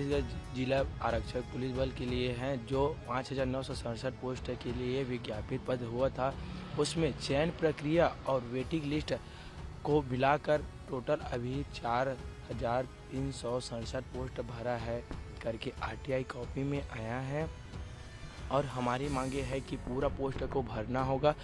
छत्तीसगढ़ जिला आरक्षक पुलिस बल के लिए हैं, जो 5,967 पोस्ट के लिए विज्ञापित पद हुआ था, उसमें चयन प्रक्रिया और वेटिंग लिस्ट को मिलाकर टोटल अभी 4,367 पोस्ट भरा है करके आरटीआई कॉपी में आया है। और हमारी मांगे है कि पूरा पोस्ट को भरना होगा।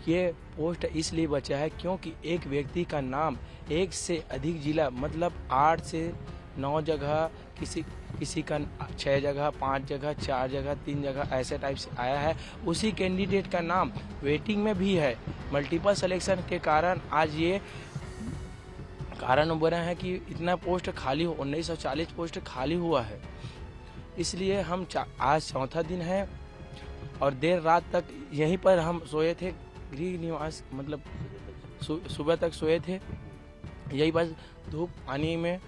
ये पोस्ट इसलिए बचा है क्योंकि एक व्यक्ति का नाम एक से अधिक जिला मतलब 8 से 9 जगह, किसी का 6 जगह, 5 जगह, 4 जगह, 3 जगह ऐसे टाइप से आया है। उसी कैंडिडेट का नाम वेटिंग में भी है। मल्टीपल सिलेक्शन के कारण आज ये कारण बना है कि इतना पोस्ट खाली हो, 1940 पोस्ट खाली हुआ है। इसलिए हम आज चौथा दिन है और देर रात तक यहीं पर हम सोए थे, गृह निवास मतलब सुबह तक सोए थे। यही बस धूप पानी में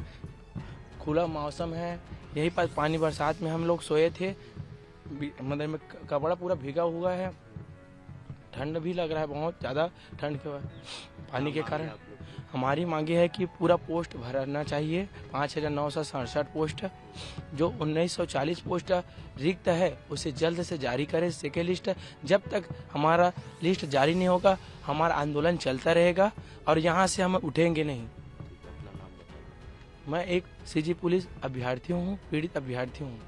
खुला मौसम है, यही पर पानी बरसात में हम लोग सोए थे। मतलब में कपड़ा पूरा भीगा हुआ है, ठंड भी लग रहा है, बहुत ज़्यादा ठंड के पानी के कारण। हमारी मांगे है कि पूरा पोस्ट भरना चाहिए। 5,967 पोस्ट, जो 1940 पोस्ट रिक्त है उसे जल्द से जारी करें सेकेंड लिस्ट। जब तक हमारा लिस्ट जारी नहीं होगा हमारा आंदोलन चलता रहेगा और यहाँ से हम उठेंगे नहीं। मैं एक सीजी पुलिस अभ्यर्थी हूँ, पीड़ित अभ्यर्थी हूँ।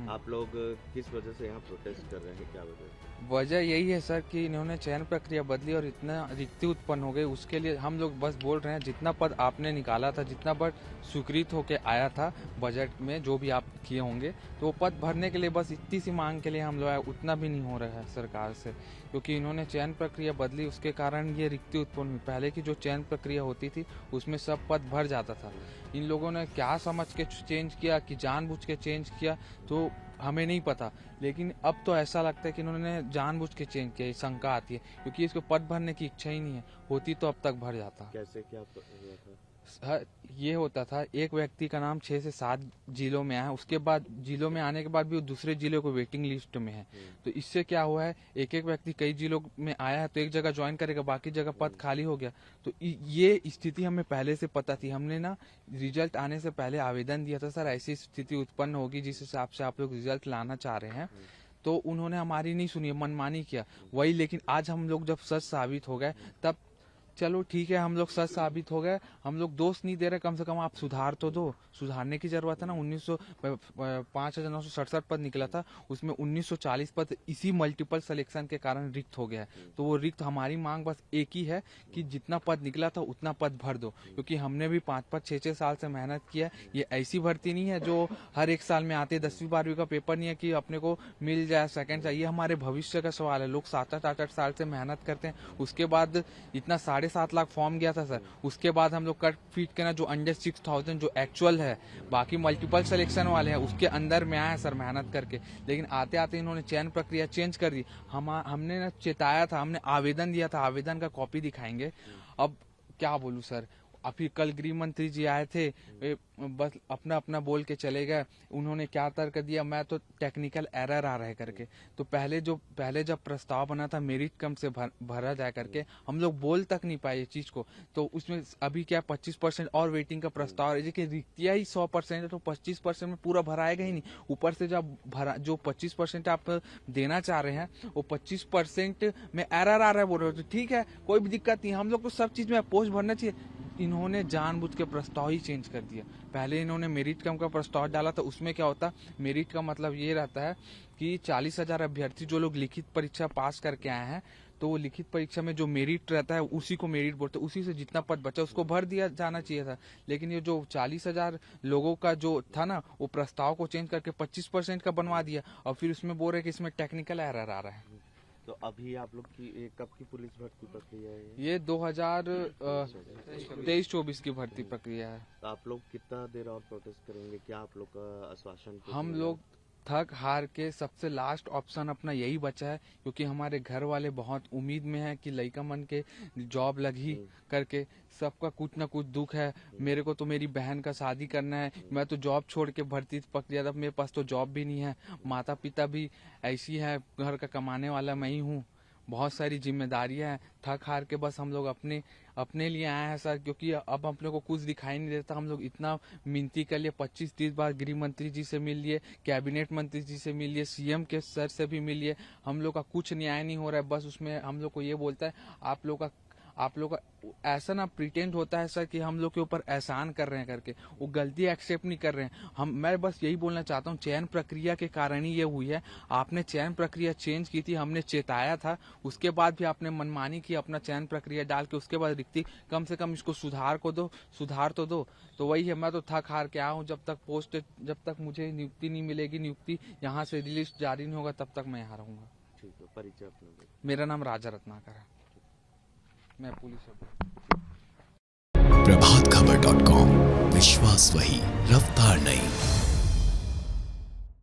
आप लोग किस वजह से यहाँ प्रोटेस्ट कर रहे हैं, क्या वजह यही है सर कि इन्होंने चयन प्रक्रिया बदली और इतना रिक्ति उत्पन्न हो गई। उसके लिए हम लोग बस बोल रहे हैं जितना पद आपने निकाला था, जितना पद स्वीकृत होके आया था बजट में, जो भी आप किए होंगे, तो वो पद भरने के लिए बस इतनी सी मांग के लिए हम लोग आए। उतना भी नहीं हो रहा है सरकार से, क्योंकि इन्होंने चयन प्रक्रिया बदली, उसके कारण ये रिक्ति उत्पन्न हुई। पहले की जो चयन प्रक्रिया होती थी उसमें सब पद भर जाता था। इन लोगों ने क्या समझ के चेंज किया कि जानबूझ के चेंज किया तो हमें नहीं पता, लेकिन अब तो ऐसा लगता है कि इन्होंने जानबूझ के चेंज किया। शंका आती है क्योंकि इसको पद भरने की इच्छा ही नहीं है, होती तो अब तक भर जाता। कैसे क्या हुआ था? ये होता था, एक व्यक्ति का नाम 6 से 7 जिलों में है, उसके बाद जिलों में आने के बाद भी वो दूसरे जिलों को वेटिंग लिस्ट में है। तो इससे क्या हुआ है, एक एक व्यक्ति कई जिलों में आया है तो एक जगह ज्वाइन करेगा, बाकी जगह पद खाली हो गया। तो ये स्थिति हमें पहले से पता थी। हमने ना रिजल्ट आने से पहले आवेदन दिया था, सर ऐसी स्थिति उत्पन्न होगी जिस हिसाब से आप लोग रिजल्ट लाना चाह रहे हैं। तो उन्होंने हमारी नहीं सुनी, मनमानी किया वही। लेकिन आज हम लोग जब सच साबित हो गए तब चलो ठीक है, हम लोग सच साबित हो गए। हम लोग दोष नहीं दे रहे, कम से कम आप सुधार तो दो। सुधारने की जरूरत है ना। 5,967 पद निकला था, उसमें 1940 पद इसी मल्टीपल सिलेक्शन के कारण रिक्त हो गया है। तो वो रिक्त, हमारी मांग बस एक ही है कि जितना पद निकला था उतना पद भर दो, क्योंकि हमने भी 5-5, 6-6 साल से मेहनत किया। ये ऐसी भर्ती नहीं है जो हर एक साल में आते। 10वीं 12वीं का पेपर नहीं है कि अपने को मिल जाए सेकंड चाहिए। हमारे भविष्य का सवाल है। लोग 7-8, 8-8 साल से मेहनत करते हैं, उसके बाद इतना 7.5 लाख फॉर्म गया था सर। उसके बाद हम लोग कट फीट के ना जो अंडर 6,000 जो एक्चुअल है, बाकी मल्टीपल सिलेक्शन वाले हैं उसके अंदर में आया सर मेहनत करके। लेकिन आते आते इन्होंने चयन प्रक्रिया चेंज कर दी। हमने ना चेताया था, हमने आवेदन दिया था, आवेदन का कॉपी दिखाएंगे। अब क्या बोलूं सर, अभी कल गृह मंत्री जी आए थे, बस अपना अपना बोल के चले गए। उन्होंने क्या तर्क दिया, मैं तो टेक्निकल एरर आ रहा है करके। तो पहले जब प्रस्ताव बना था मेरिट कम से भरा जाए करके, हम लोग बोल तक नहीं पाए ये चीज को। तो उसमें अभी क्या 25% और वेटिंग का प्रस्ताव है, कि रिक्तियां ही 100% है तो 25% में पूरा भराएगा ही नहीं। ऊपर से जब जो 25% आप देना चाह रहे हैं वो 25% में एरर आ रहा है बोल रहे हो। तो ठीक है, कोई भी दिक्कत नहीं, हम लोग को सब चीज में पोस्ट भरना चाहिए। इन्होंने जानबूझ के प्रस्ताव ही चेंज कर दिया। पहले इन्होंने मेरिट कम का प्रस्ताव डाला था, उसमें क्या होता, मेरिट का मतलब ये रहता है कि 40,000 अभ्यर्थी जो लोग लिखित परीक्षा पास करके आए हैं, तो वो लिखित परीक्षा में जो मेरिट रहता है उसी को मेरिट बोलते हैं। उसी से जितना पद बचा उसको भर दिया जाना चाहिए था। लेकिन ये जो 40,000 लोगों का जो था ना, वो प्रस्ताव को चेंज करके 25% का बनवा दिया और फिर उसमें बोल रहे कि इसमें टेक्निकल एरर आ रहा है। तो अभी आप लोग की कब की पुलिस भर्ती प्रक्रिया है? ये 2023-24 की भर्ती प्रक्रिया है। तो आप लोग कितना देर और प्रोटेस्ट करेंगे, क्या आप लोग का आश्वासन? हम लोग थक हार के सबसे लास्ट ऑप्शन अपना यही बचा है, क्योंकि हमारे घर वाले बहुत उम्मीद में हैं कि लड़का मन के जॉब लगी करके। सबका कुछ ना कुछ दुख है। मेरे को तो मेरी बहन का शादी करना है, मैं तो जॉब छोड़ के भर्ती प्रक्रिया था, मेरे पास तो जॉब भी नहीं है। माता पिता भी ऐसी है, घर का कमाने वाला मैं ही हूँ। बहुत सारी जिम्मेदारियां हैं, थक हार के बस हम लोग अपने लिए आए हैं सर, क्योंकि अब अपने को कुछ दिखाई नहीं देता। हम लोग इतना मिनती कर लिए, 25-30 बार गृह मंत्री जी से मिल लिए, कैबिनेट मंत्री जी से मिल लिए, सीएम के सर से भी मिल लिए, हम लोग का कुछ न्याय नहीं हो रहा है। बस उसमें हम लोग को ये बोलता है आप लोग का ऐसा ना प्रिटेंड होता है सर कि हम लोग के ऊपर एहसान कर रहे हैं करके, वो गलती एक्सेप्ट नहीं कर रहे हैं। मैं बस यही बोलना चाहता हूँ, चयन प्रक्रिया के कारण ही ये हुई है। आपने चयन प्रक्रिया चेंज की थी, हमने चेताया था, उसके बाद भी आपने मनमानी की, अपना चयन प्रक्रिया डाल के उसके बाद रिक्ति, कम से कम इसको सुधार तो दो। तो वही है, मैं तो थक हार के आया हूँ। जब तक मुझे नियुक्ति नहीं मिलेगी, नियुक्ति यहाँ से लिस्ट जारी नहीं होगा, तब तक मैं यहाँ रहूंगा। ठीक है, परिचय अपना। मेरा नाम राजा रत्नाकर है, मैं पुलिस प्रभातखबर.com, विश्वास वही, रफ्तार नहीं।